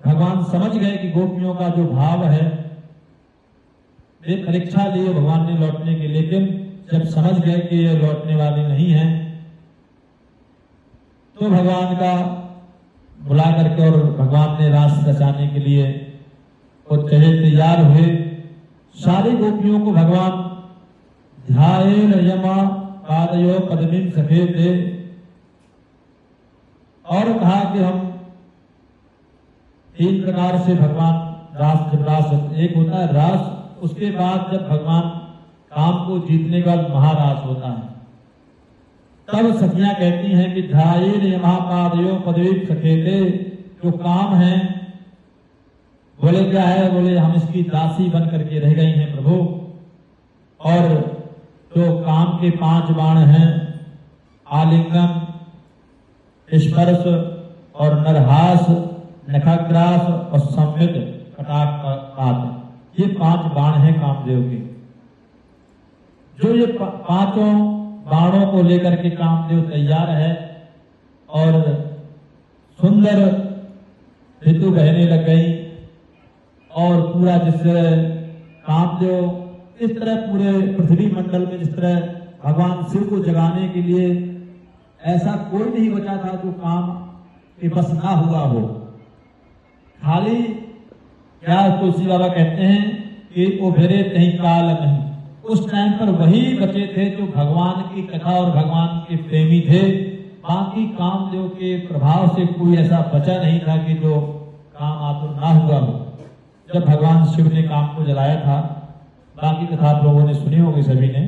भगवान समझ गए कि गोपियों का जो भाव है, वे परीक्षा लिए भगवान ने लौटने की, लेकिन जब समझ गए कि ये लौटने वाली नहीं है, तो भगवान का बुला करके और भगवान ने रास रचाने के लिए वो चले तैयार हुए। सारी गोपियों को भगवान ध्यायेन यमा पादयो पद्मिं सखेते, और कहा कि हम 3 प्रकार से भगवान रास, जब रास एक होता है रास, उसके बाद जब भगवान काम को जीतने का महारास होता है, तब सखियां कहती हैं कि ध्यायेन यमा पादयो पद्मिं सखेते, जो काम है, बोले क्या है, बोले हम इसकी दासी बन करके रह गई हैं प्रभु, और जो काम के 5 बाण हैं, आलिंगन, स्पर्श और नरहास, नखग्रास और संवित कटाक्ष, ये 5 बाण हैं कामदेव के। जो ये 5 बाणों को लेकर के कामदेव तैयार है, और सुंदर ऋतु बहने लग गई, और पूरा जिस तरह कामदेव, इस तरह पूरे पृथ्वी मंडल में जिस तरह भगवान शिव को जगाने के लिए ऐसा कोई नहीं बचा था जो काम के बस ना हुआ हो। खाली क्या तुलसी बाबा कहते हैं कि उभरे कहीं काल नहीं, उस टाइम पर वही बचे थे जो भगवान की कथा और भगवान के प्रेमी थे। बाकी कामदेव के प्रभाव से कोई ऐसा बचा नहीं था कि जो काम आतुर ना हुआ हो। जब भगवान शिव ने काम को जलाया था, बाकी कथा आप लोगों ने सुनी होगी सभी ने,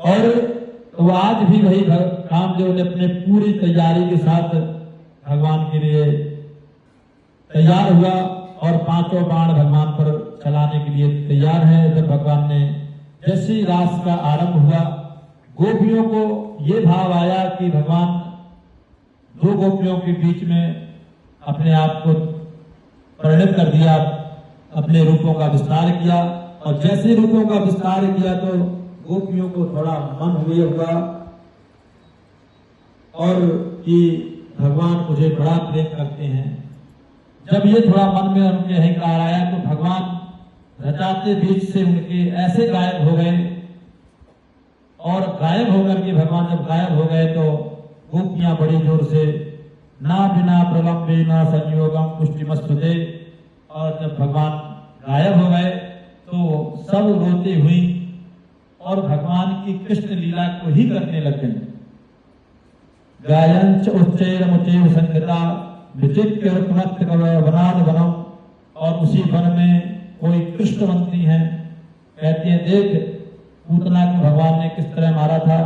और तो आज भी वही कामदेव ने अपने पूरी तैयारी के साथ भगवान के लिए तैयार हुआ, और 5 बाण भगवान पर चलाने के लिए तैयार है। जब भगवान ने जैसे रास का आरंभ हुआ, गोपियों को ये भाव आया कि भगवान 2 गोपियों के बीच में अपने आप को परिणत कर दिया, अपने रूपों का विस्तार किया, और जैसे रूपों का विस्तार किया तो गोपियों को थोड़ा मन हुए होगा, और कि भगवान मुझे बड़ा प्रेम करते हैं। जब ये थोड़ा मन में उनके अहंकार आया, तो भगवान रचाते बीच से उनके ऐसे गायब हो गए, और गायब होकर के भगवान जब गायब हो गए तो गोपियां बड़ी जोर से ना बिना प्रलंबे ना संयोगम पुष्टिमस्तुते, और जब भगवान गायब हो गए तो सब रोती हुई और भगवान की कृष्ण लीला को ही करने लग गए। गायंच उच्चैरमुचैव संगता विचित्र वनाद वनम, और उसी वन में कोई कृष्ण मंत्री है, कहती है देख पूतना को भगवान ने किस तरह मारा था।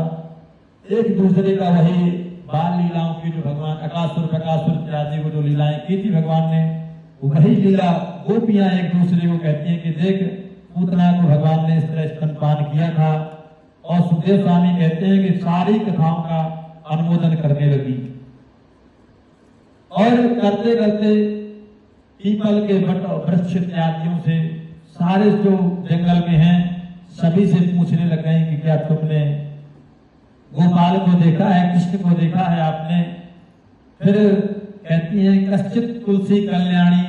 एक दूसरे का वही बाल लीलाओं की जो भगवान अकासुर इत्यादि को जो लीलाएं की थी भगवान ने, वही लीला गोपियां एक दूसरे को कहती हैं कि देख पूतना को भगवान ने इस तरह स्तनपान किया था। और सुखदेव स्वामी कहते हैं कि सारी कथाओं का अनुमोदन करने लगी, और करते करते पीपल के वट और वृक्ष इत्यादियों से सारे जो जंगल में हैं सभी से पूछने लग गए कि क्या तुमने गोपाल को देखा है, कृष्ण को देखा है आपने। फिर कहती है कश्चित तुलसी कल्याणी,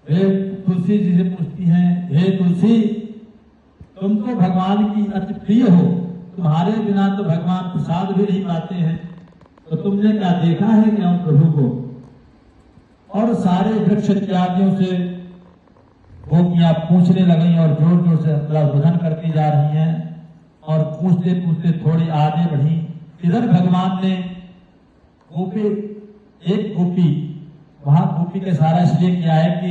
वे तुलसी जी से पूछती हैं हे तुलसी तुम तो भगवान की अति प्रिय हो, तुम्हारे बिना तो भगवान प्रसाद भी नहीं पाते हैं, तो तुमने क्या देखा है क्या उन प्रभु को। और सारे वृक्ष इत्यादियों से गोपियां पूछने लगी, और जोर जोर से बुझन करती जा रही हैं, और पूछते पूछते थोड़ी आगे बढ़ी। इधर भगवान ने एक गोपी, वहां गोपी का सारा इसलिए किया है कि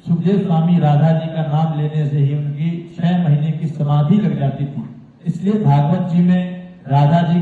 सुखदेव स्वामी राधा जी का नाम लेने से ही उनकी 6 महीने की समाधि लग जाती थी, इसलिए भागवत जी में राधा जी